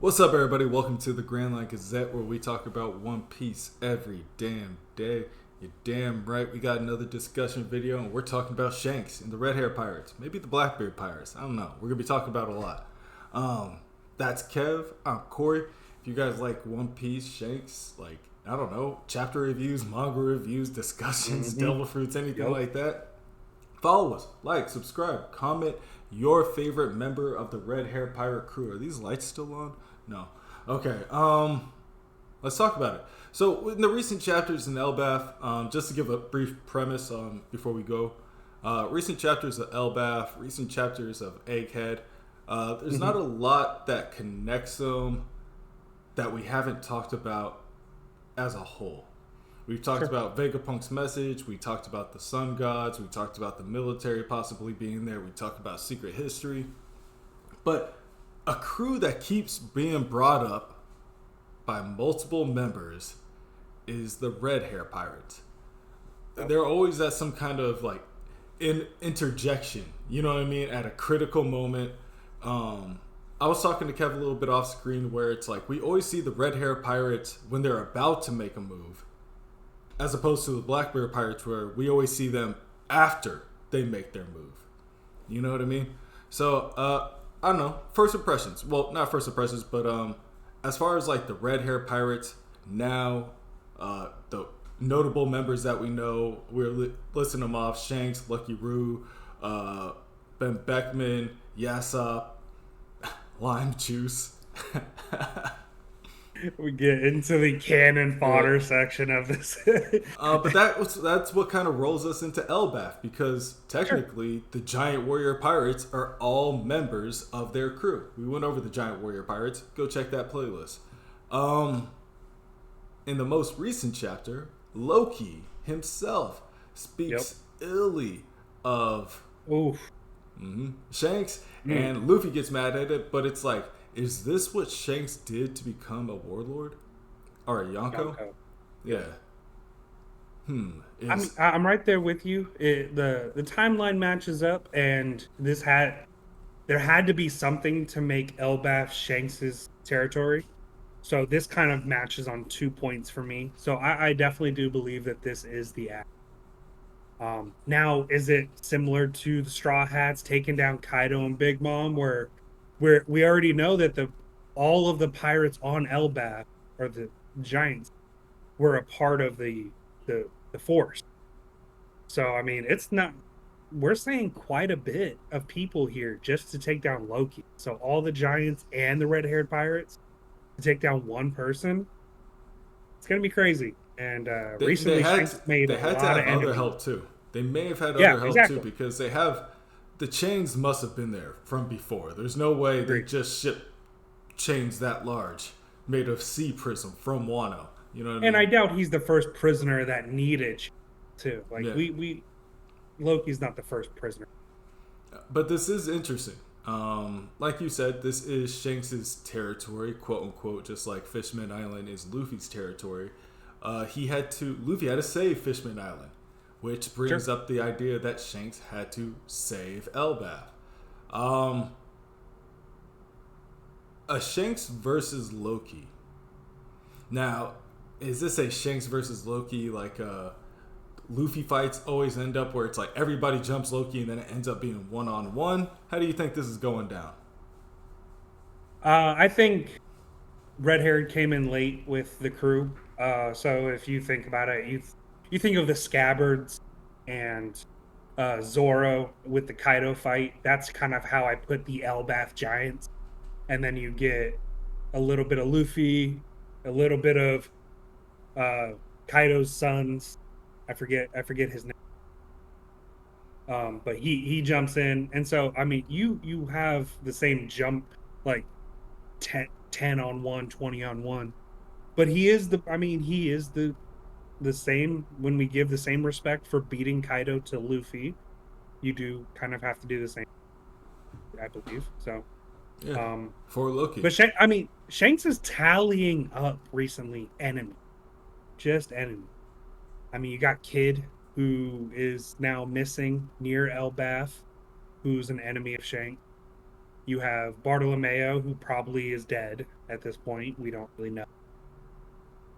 What's up, everybody? Welcome to the Grand Line Gazette, where we talk about One Piece every damn day. You're damn right. We got another discussion video, and we're talking about Shanks and the Red Hair Pirates, maybe the Blackbeard Pirates. I don't know. We're gonna be talking about a lot. That's Kev. I'm Corey. If you guys like One Piece, Shanks, like I don't know, chapter reviews, manga reviews, discussions, Devil Fruits, anything like that, follow us, like, subscribe, comment your favorite member of the Red Hair Pirate crew. Are these lights still on? No. Okay. Let's talk about it. So in the recent chapters in Elbaf, just to give a brief premise before we go, recent chapters of Elbaf, recent chapters of Egghead. There's not a lot that connects them that we haven't talked about as a whole. We've talked about Vegapunk's message. We talked about the sun gods. We talked about the military possibly being there. We talked about secret history. But a crew that keeps being brought up by multiple members is the Red Hair Pirates. They're always at some kind of like interjection. You know what I mean? At a critical moment. I was talking to Kev a little bit off screen where it's like we always see the Red Hair Pirates when they're about to make a move, as opposed to the Blackbeard Pirates where we always see them after they make their move. You know what I mean? So, I don't know. First impressions. Well, not first impressions, but as far as like the Red Hair Pirates, now, the notable members that we know, we're listing them off: Shanks, Lucky Roo, Ben Beckman, Yassop, Lime Juice. We get into the cannon fodder section of this. But that's what kind of rolls us into Elbaf, because Sure. technically the Giant Warrior Pirates are all members of their crew. We went over the Giant Warrior Pirates. Go check that playlist. In the most recent chapter, Loki himself Yep. speaks illy of Oof. Shanks, Mm. and Luffy gets mad at it. But it's like, is this what Shanks did to become a warlord or a Yonko? Yonko. Yeah. I'm Is I'm right there with you. The timeline matches up, and there had to be something to make Elbaf Shanks's territory. So this kind of matches on 2 points for me. So I definitely do believe that this is the act. Now, is it similar to the Straw Hats taking down Kaido and Big Mom, where we already know that the all of the pirates on Elbaf, or the giants, were a part of the force. So I mean, it's not. We're saying quite a bit of people here just to take down Loki. So all the giants and the red-haired pirates to take down one person. It's gonna be crazy. And they recently, had Shanks made they a had to lot of have other enemies. help too. They may have had Yeah, other help too, exactly. because they have the chains must have been there from before. There's no way they Agreed. just shipped chains that large made of sea prism from Wano. You know what I And I mean? doubt he's the first prisoner that needed to. Like Yeah. we Loki's not the first prisoner. But this is interesting. Like you said, this is Shanks's territory, quote unquote, just like Fishman Island is Luffy's territory. Luffy had to save Fishman Island, which brings Sure. up the idea that Shanks had to save Elbaf. Um, a Shanks versus Loki. Now, is this a Shanks versus Loki like Luffy fights always end up where it's like everybody jumps Loki and then it ends up being one on one? How do you think this is going down? I think Red Haired came in late with the crew. So if you think about it, you think of the Scabbards and Zoro with the Kaido fight. That's kind of how I put the Elbaf Giants. And then you get a little bit of Luffy, a little bit of uh, Kaido's sons. I forget his name. But he jumps in, and so I mean, you have the same jump, like 10 on one, 20 on one. But he is the same. When we give the same respect for beating Kaido to Luffy, you do kind of have to do the same, I believe. So, Yeah, um, for Loki. but Shanks is tallying up recently enemy, just enemy. I mean, you got Kid, who is now missing near Elbaf, who's an enemy of Shanks. You have Bartolomeo, who probably is dead at this point. We don't really know.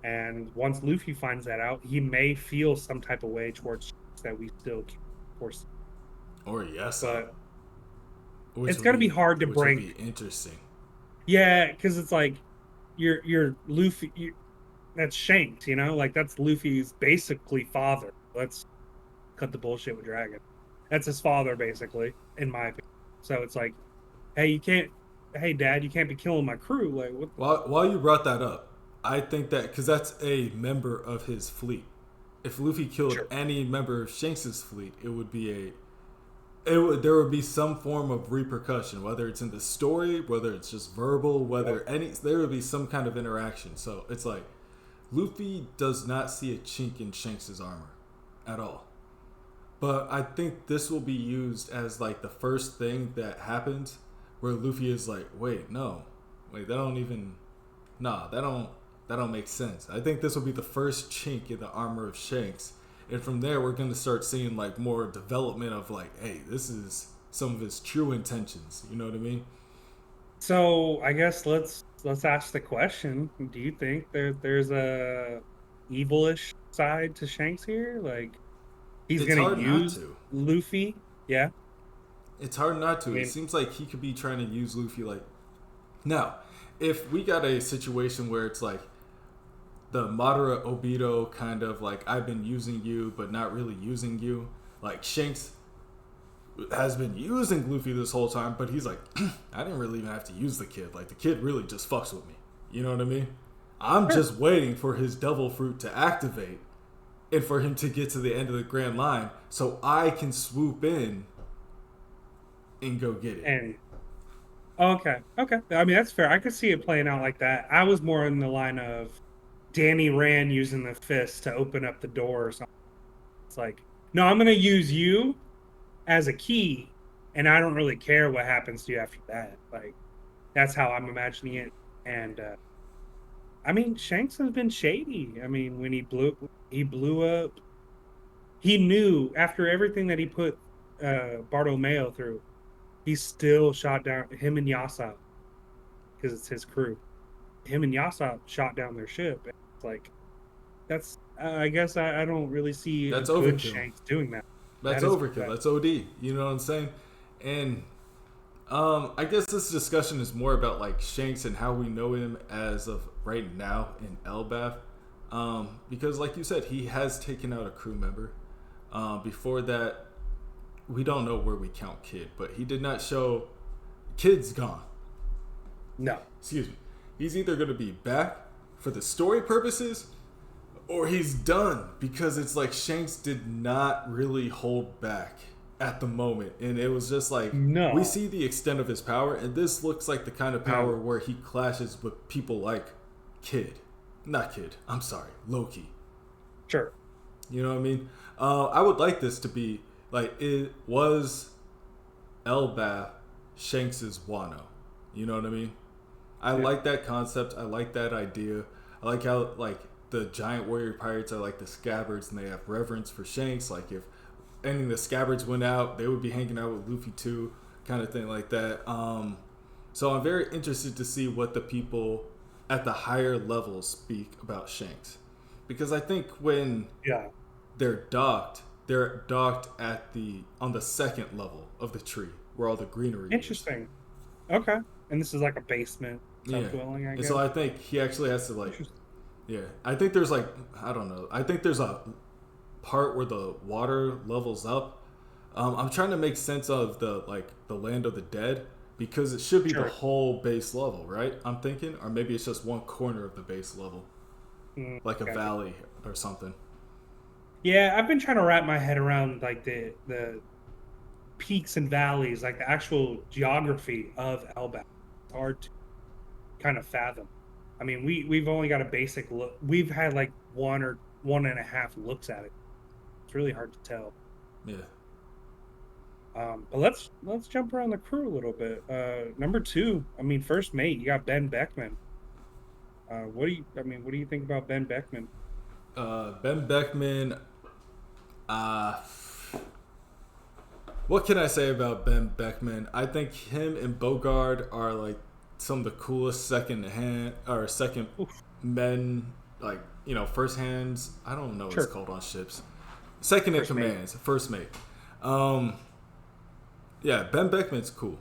And once Luffy finds that out, he may feel some type of way towards Shanks that we still can't foresee. Or Yesa, But it's gonna be hard to which would be break. interesting. Yeah, because it's like you're Luffy. That's Shanks, like that's Luffy's basically father. Let's cut the bullshit with Dragon. That's his father, basically, in my opinion. So it's like, hey, you can't. Hey, Dad, you can't be killing my crew. Like, what? While you brought that up, I think that because that's a member of his fleet. If Luffy killed Sure. any member of Shanks's fleet, it would be there would be some form of repercussion, whether it's in the story, whether it's just verbal, Yep. there would be some kind of interaction. So it's like Luffy does not see a chink in Shanks's armor at all. But I think this will be used as like the first thing that happens where Luffy is like, wait, no. Wait, that don't even nah, that don't make sense. I think this will be the first chink in the armor of Shanks. And from there we're gonna start seeing like more development of like, hey, this is some of his true intentions. You know what I mean? So I guess let's ask the question: do you think there's a evilish side to Shanks here? Like he's It's gonna hard not use to. Luffy? Yeah. It's hard not I to. It mean, seems like he could be trying to use Luffy like now, if we got a situation where it's like the Madara Obito kind of like I've been using you but not really using you. Like Shanks has been using Luffy this whole time, but he's like, I didn't really even have to use the kid. Like the kid really just fucks with me. You know what I mean? I'm sure. just waiting for his devil fruit to activate and for him to get to the end of the grand line so I can swoop in and go get it. And okay, okay. I mean, that's fair. I could see it playing out like that. I was more in the line of Danny Rand using the fist to open up the door or something. It's like, no, I'm gonna use you as a key, and I don't really care what happens to you after that. Like that's how I'm imagining it. And I mean, Shanks has been shady. I mean, when he blew up. He knew after everything that he put Bartolomeo through, he still shot down him and Yasa because it's his crew. Him and Yasa shot down their ship. It's like that's. I guess I don't really see a That's good overkill. Shanks doing that. That's That is overkill. that. That's OD. You know what I'm saying? And I guess this discussion is more about like Shanks and how we know him as of right now in Elbaf. Because, like you said, he has taken out a crew member. Before that, we don't know where we count Kid, but he did not show. Kid's gone. No, Excuse me. He's either going to be back for the story purposes or he's done because it's like Shanks did not really hold back at the moment. And it was just like, we no, see the extent of his power, and this looks like the kind of power and where he clashes with people like Kid. Not Kid, I'm sorry, Loki. sure. You know what I mean? I would like this to be like, it was Elbaf Shanks's Wano. You know what I mean? I Yeah, like that concept. I like that idea. I like how like the giant warrior pirates are like the scabbards and they have reverence for Shanks. Like if any of the scabbards went out, they would be hanging out with Luffy too, kind of thing like that. So I'm very interested to see what the people at the higher levels speak about Shanks, because I think when yeah. they're docked at the on the second level of the tree where all the greenery is. Interesting. Okay, and this is like a basement Yeah. subdwelling, I And so guess. I think he actually has to like, Interesting. yeah. I think there's like, I don't know. I think there's a part where the water levels up. I'm trying to make sense of the like the land of the dead because it should be the Sure. whole base level, right? I'm thinking, or maybe it's just one corner of the base level, like a Gotcha. valley or something. Yeah, I've been trying to wrap my head around like the peaks and valleys, like the actual geography of Elbap. It's hard to kind of fathom. I mean, we've only got a basic look. We've had like one or one and a half looks at it. It's really hard to tell. Yeah. But let's jump around the crew a little bit. Number two, I mean, first mate, you got Ben Beckman. What do you think about Ben Beckman? Ben Beckman. Uh, What can I say about Ben Beckman? I think him and Bogard are like some of the coolest second hand or second Oof, men, like first hands. I don't know what it's sure. called on ships. Second in First mate. commands, first mate. Um, yeah, Ben Beckman's cool.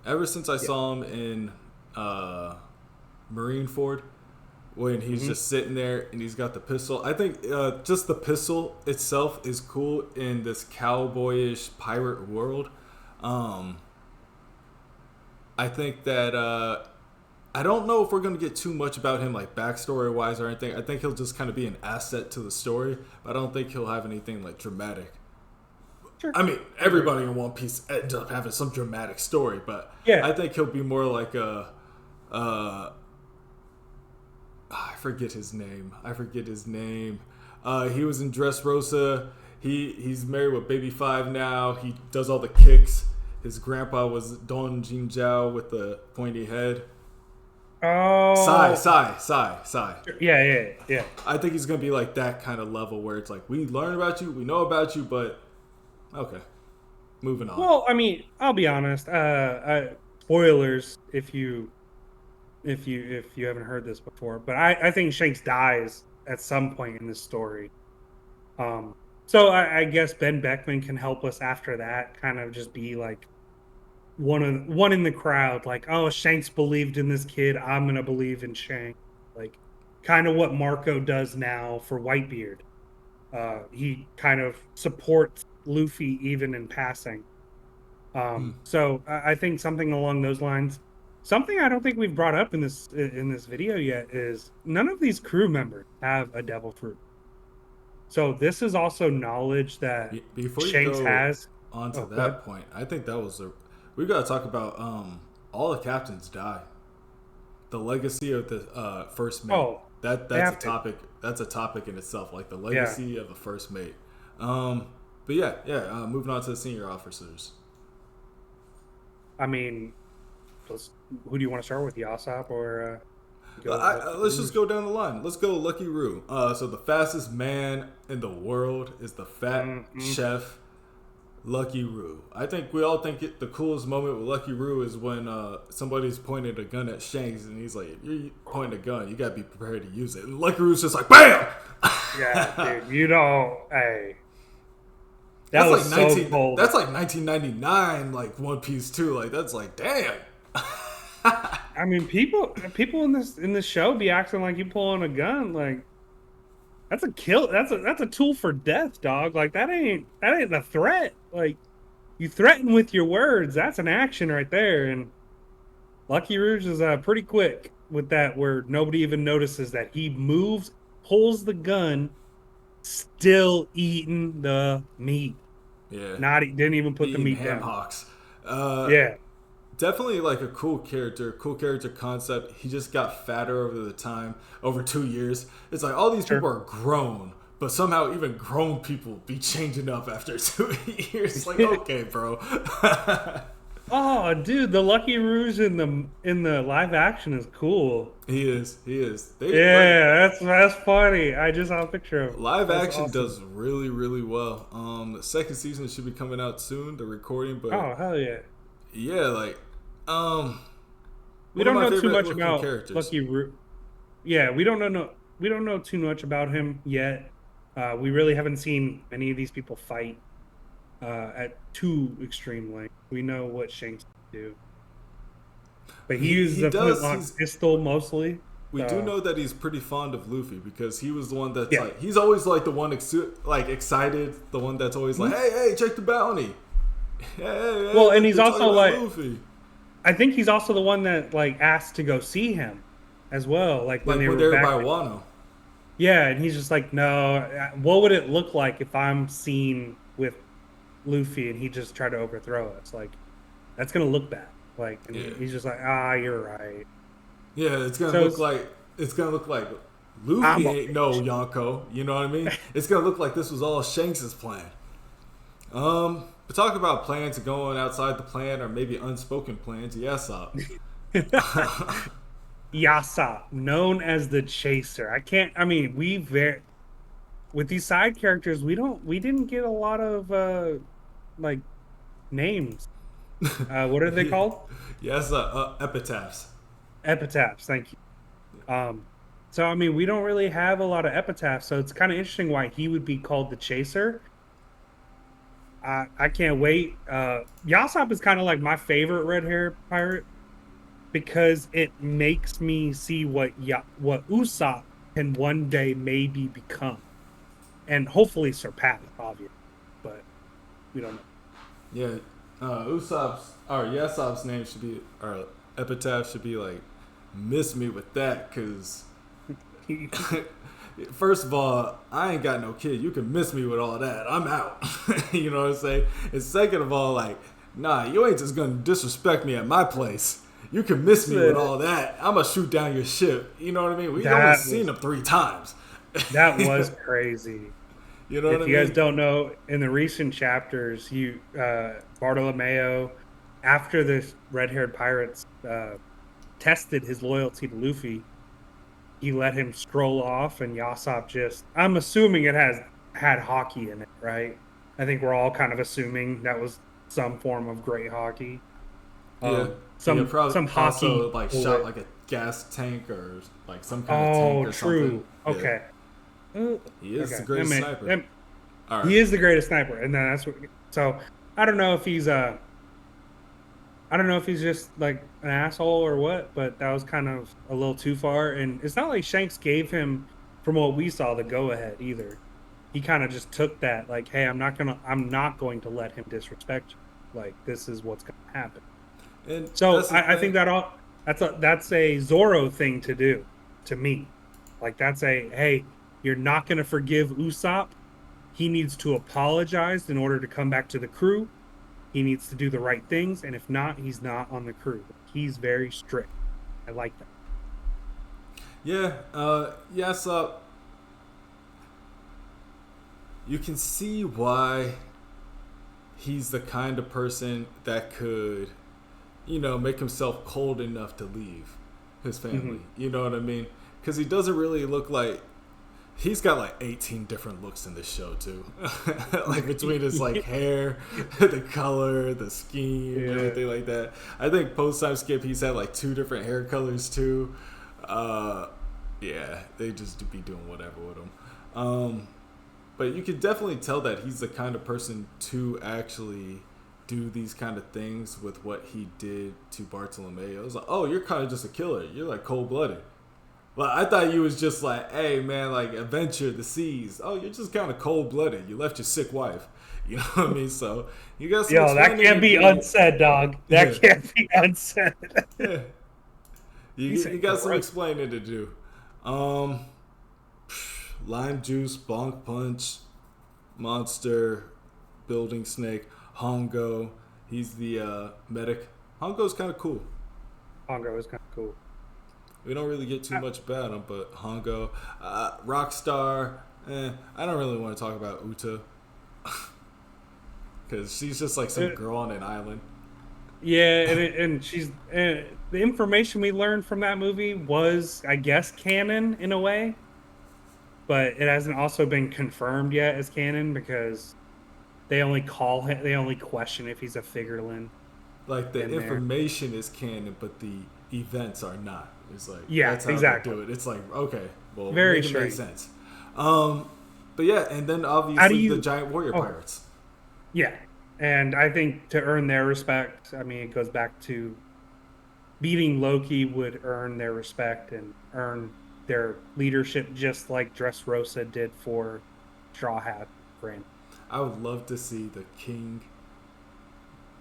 Ever since I Yeah. saw him in Marineford, when he's Hmm. just sitting there and he's got the pistol. I think just the pistol itself is cool in this cowboyish pirate world. Um, I think that I don't know if we're going to get too much about him, like backstory wise or anything. I think he'll just kind of be an asset to the story, but I don't think he'll have anything like dramatic. Sure. I mean, everybody in One Piece ends up having some dramatic story, but Yeah. I think he'll be more like a. I forget his name. He was in Dressrosa. He's married with Baby Five now. He does all the kicks. His grandpa was Don Jin Jiao with the pointy head. Oh. Sai. Yeah. I think he's gonna be like that kind of level where it's like we learn about you, we know about you, but okay, moving on. Well, I mean, I'll be honest. Spoilers if you haven't heard this before, but I think Shanks dies at some point in this story. So I guess Ben Beckman can help us after that, kind of just be like one in the crowd, like, oh, Shanks believed in this kid, I'm gonna believe in Shanks, like kind of what Marco does now for Whitebeard. He kind of supports Luffy even in passing. Hmm. So I think something along those lines. Something I don't think we've brought up in this video yet is none of these crew members have a devil fruit. So this is also knowledge that Before you Shanks go has. on to Oh, go ahead. that point, I think that was a. We got to talk about all the captains die. The legacy of the first mate. Oh, That they that's a have to. topic. That's a topic in itself. Like the Yeah. legacy of the first mate. But yeah. Moving on to the senior officers. I mean, who do you want to start with, Yasop or Let's just go down the line. Let's go Lucky Roo. So the fastest man in the world is the fat chef, Lucky Roo. I think we all think the coolest moment with Lucky Roo is when somebody's pointing a gun at Shanks and he's like, "You're pointing a gun. You gotta be prepared to use it." And Lucky Roo's just like, "Bam!" Yeah, dude. Hey, that That's was like so cold. That's like 1999, like One Piece too. Like that's like, damn. I mean, people in this show be acting like you pulling a gun. Like that's a kill. That's a tool for death, dog. Like that ain't a threat. Like you threaten with your words. That's an action right there. And Lucky Rouge is pretty quick with that, where nobody even notices that he moves, pulls the gun, still eating the meat. Yeah. Didn't even put the Eating meat ham down. hocks. Yeah, Definitely like a cool character concept. He just got fatter over 2 years. It's like all these sure. people are grown, but somehow even grown people be changing up after 2 years. It's like, okay, bro. Oh, dude, the Lucky Rouge in the live action is cool. He is. Yeah, that's funny. I just saw a picture of him. Live That's action awesome. does really, really well. The second season should be coming out soon. The recording, but Oh, hell yeah. yeah, like We one of don't my know too favorite much looking about characters. Lucky Rouge. Yeah, we don't know too much about him yet. We really haven't seen many of these people fight at too extreme length. We know what Shanks can do, but he uses a flintlock pistol mostly. We do know that he's pretty fond of Luffy because he was the one that's Yeah. like he's always like the one excited, the one that's always like, hey, check the bounty. Hey, Well, and he's also like, Luffy. I think he's also the one that like asked to go see him as well. Like when they were back by Wano. Yeah, and he's just like, no. What would it look like if I'm seen with Luffy and he just tried to overthrow us? Like, that's gonna look bad. Like, and he's just like, you're right. Yeah, it's gonna look like Luffy ain't no Yonko. You know what I mean? It's gonna look like this was all Shanks' plan. But talk about plans going outside the plan or maybe unspoken plans. Yes, Yasa, known as the Chaser. With these side characters, we didn't get a lot of like names. What are they called? Yes, epitaphs. Epitaphs. Thank you. So I mean, we don't really have a lot of epitaphs, so it's kind of interesting why he would be called the Chaser. I can't wait. Yasop is kind of like my favorite red hair pirate because it makes me see what Usopp can one day maybe become, and hopefully surpass, obviously. But we don't Yeah, Usopp's or Yasop's name should be or epitaph should be like miss me with that because know. first of all, I ain't got no kid. You can miss me with all that. I'm out. You know what I'm saying? And second of all, like, nah, you ain't just gonna disrespect me at my place. You can miss me with all that. I'm gonna shoot down your ship. You know what I mean? We only seen him 3 times. That was crazy. You know what I If mean? you guys don't know, in the recent chapters, Bartolomeo, after the red-haired pirates tested his loyalty to Luffy, he let him stroll off, and Yasop I'm assuming it had hockey in it, right? I think we're all kind of assuming that was some form of great hockey. Yeah. Probably Some hockey. also like shot like a gas tank or like some kind of tank Oh, or true. something. Okay. He is Okay. the greatest sniper. All right. He is the greatest sniper, and then that's what. So I don't know if he's I don't know if he's just like an asshole or what, but that was kind of a little too far. And it's not like Shanks gave him, from what we saw, the go ahead either. He kind of just took that, like, hey, I'm not going to let him disrespect you. Like, this is what's going to happen. And So I think that's a Zoro thing to do, to me. Like that's hey, you're not going to forgive Usopp. He needs to apologize in order to come back to the crew. He needs to do the right things, and if not, he's not on the crew. He's very strict. I like that. Yeah, yes, you can see why he's the kind of person that could, make himself cold enough to leave his family. Mm-hmm. You know what I mean? Because he doesn't really look like he's got like 18 different looks in this show too. Like between his like hair, the color, the scheme, everything like that. I think post time skip he's had like 2 different hair colors too. Yeah, they just be doing whatever with him. But you can definitely tell that he's the kind of person to actually do these kind of things with what he did to Bartolomeo. It was like, oh, you're kind of just a killer. You're like cold blooded. Well, I thought you was just like, hey man, like adventure the seas. Oh, you're just kind of cold blooded. You left your sick wife. You know what I mean? So you got some. Yo, that can't be unsaid, dog. That can't be unsaid. Yeah. You got some explaining to do. Lime juice, bonk punch, monster, building snake, Hongo. He's the medic. Hongo's kind of cool. Hongo is kind of cool. We don't really get too much about him, but Hongo, Rockstar. I don't really want to talk about Uta because she's just like some girl on an island. Yeah, and she's the information we learned from that movie was, I guess, canon in a way, but it hasn't also been confirmed yet as canon because they only call him, they only question if he's a figurine. Like the information is canon, but the events are not. It's like that's how exactly. they do it. It's like okay, well, very make it make sense. But yeah, and then obviously the giant warrior pirates. Yeah, and I think to earn their respect, I mean, it goes back to beating Loki would earn their respect and earn their leadership, just like Dressrosa did for Straw Hat Brand. I would love to see the king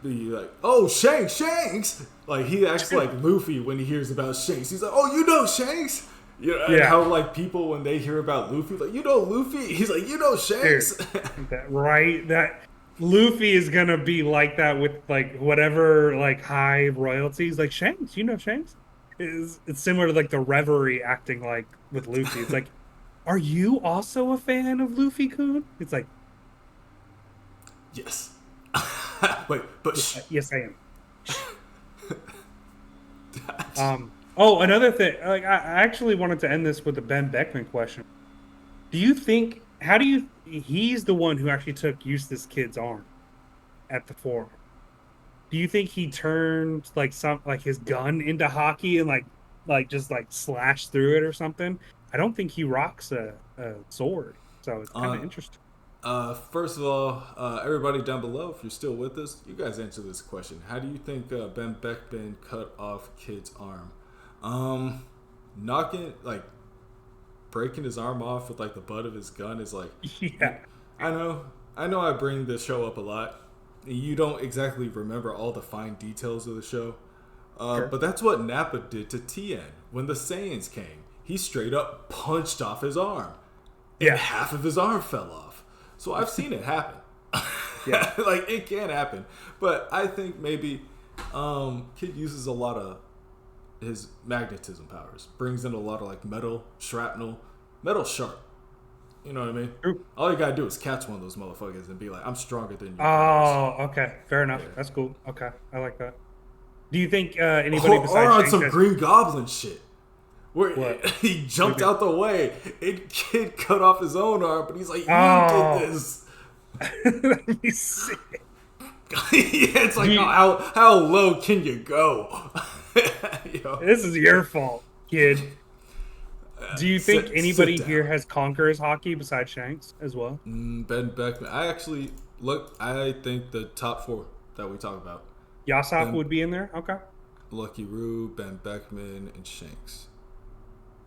be like, oh, Shanks! Like, he acts like Luffy when he hears about Shanks. He's like, oh, you know Shanks? And how, like, people, when they hear about Luffy, like, you know Luffy? He's like, you know Shanks? Dude, that Luffy is going to be like that with, like, whatever, like, high royalties. Like, Shanks, you know Shanks? It's similar to, like, the Reverie acting, like, with Luffy. It's like, are you also a fan of Luffy-kun? It's like, yes. Wait, but yes, I am. Another thing. Like, I actually wanted to end this with a Ben Beckman question. Do you think? He's the one who actually took Eustace Kid's arm at the forum? Do you think he turned like his gun into hockey and just like slash through it or something? I don't think he rocks a sword, so it's kind of Uh, interesting. First of all, everybody down below, if you're still with us, you guys answer this question. How do you think Ben Beckman cut off Kid's arm? Knocking, like, breaking his arm off with, like, the butt of his gun is like, Yeah, I know, I bring this show up a lot. You don't exactly remember all the fine details of the show. sure. But that's what Nappa did to Tien when the Saiyans came. He straight up punched off his arm, and Yeah, half of his arm fell off. So I've seen it happen. yeah. Like it can happen, but I think maybe Kid uses a lot of his magnetism powers, brings in a lot of like metal, shrapnel, metal sharp. You know what I mean? True. All you gotta do is catch one of those motherfuckers and be like, "I'm stronger than you guys." Oh, okay. Fair enough. Yeah. That's cool. Okay, I like that. Do you think anybody Or besides on Shanks some has Green Goblin shit. Where what? he jumped Maybe. out the way and Kid cut off his own arm, but he's like, "You Oh, did this." let me see. Yeah, it's like, Do oh, you- how low can you go? Yo, This is your fault, kid. Do you think anybody sit here down. has Conqueror's hockey besides Shanks as well? Ben Beckman. I actually look. I think the top four that we talk about: Yasop Ben, would be in there. Okay, Lucky Roo, Ben Beckman, and Shanks.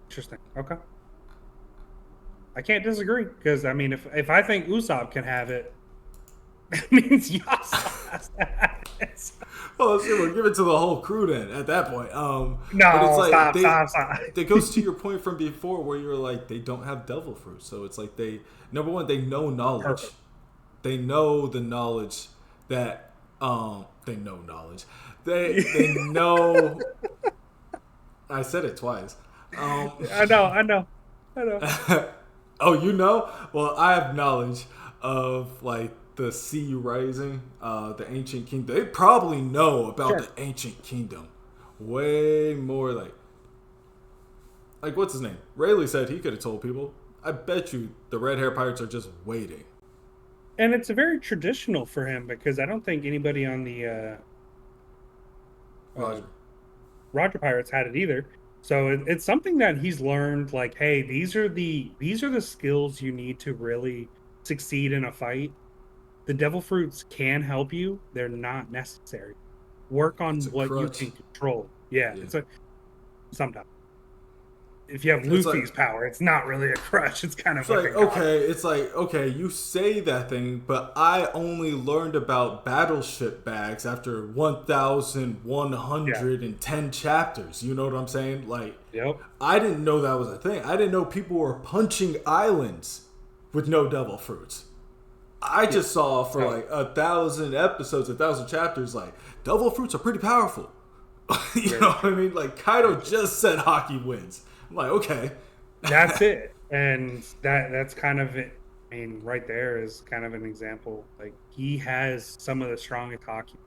interesting. Okay, I can't disagree because I mean, if I think Usopp can have it, that means Yasop has to have it. Oh, shit, we'll give it to the whole crew then. At that point, but it's No, like stop. that goes to your point from before where you're like they don't have devil fruit, so it's like they number one they know knowledge, Perfect. they know the knowledge that they know knowledge, they know. I said it twice. I know. Oh, you know? Well, I have knowledge of like the sea rising, the ancient kingdom. They probably know about Sure. the ancient kingdom way more. Like what's his name? Rayleigh said he could have told people. I bet you the red hair pirates are just waiting. And it's very traditional for him because I don't think anybody on the Roger. Roger Pirates had it either. So it's something that he's learned. Like, hey, these are the skills you need to really succeed in a fight. The devil fruits can help you; they're not necessary. Work on It's a what you crutch. can control. Yeah, Yeah. it's a sometimes. If you have It's Luffy's like power, it's not really a crutch. It's kind of it's like like a god. okay, it's like okay, you say that thing, but I only learned about battleship bags after Yeah. 1,110 chapters. You know what I'm saying? Like Yep. I didn't know that was a thing. I didn't know people were punching islands with no devil fruits. I just saw for So, like 1,000 episodes, 1,000 chapters, like devil fruits are pretty powerful. You very know what I true. mean? Like Kaido just said hockey wins. I'm like, okay. That's it, and that's kind of it. I mean, right there is kind of an example. Like he has some of the strongest hockey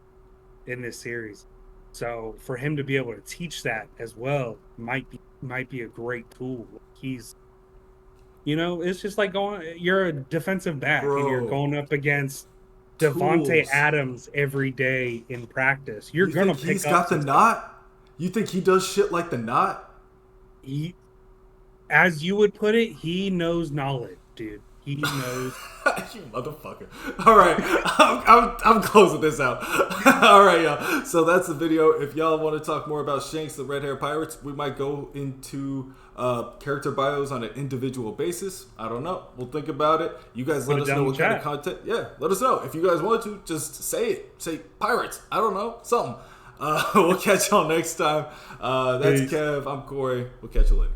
in this series, so for him to be able to teach that as well might be a great tool. He's, it's just like you're a defensive back and you're Bro, going up against Devonte tools. Adams every day in practice. You're You gonna think pick he's up got the some stuff. knot? You think he does shit like the knot? He, as you would put it, he knows knowledge, dude. He knows. You motherfucker. All right. I'm closing this out. All right, y'all. So that's the video. If y'all want to talk more about Shanks, the Red Hair Pirates, we might go into character bios on an individual basis. I don't know. We'll think about it. You guys Put let it us down know in what kind of chat. content. Yeah, let us know. If you guys want to, just say it. Say pirates. I don't know. Something. We'll catch y'all next time. That's Peace. Kev. I'm Corey. We'll catch you later.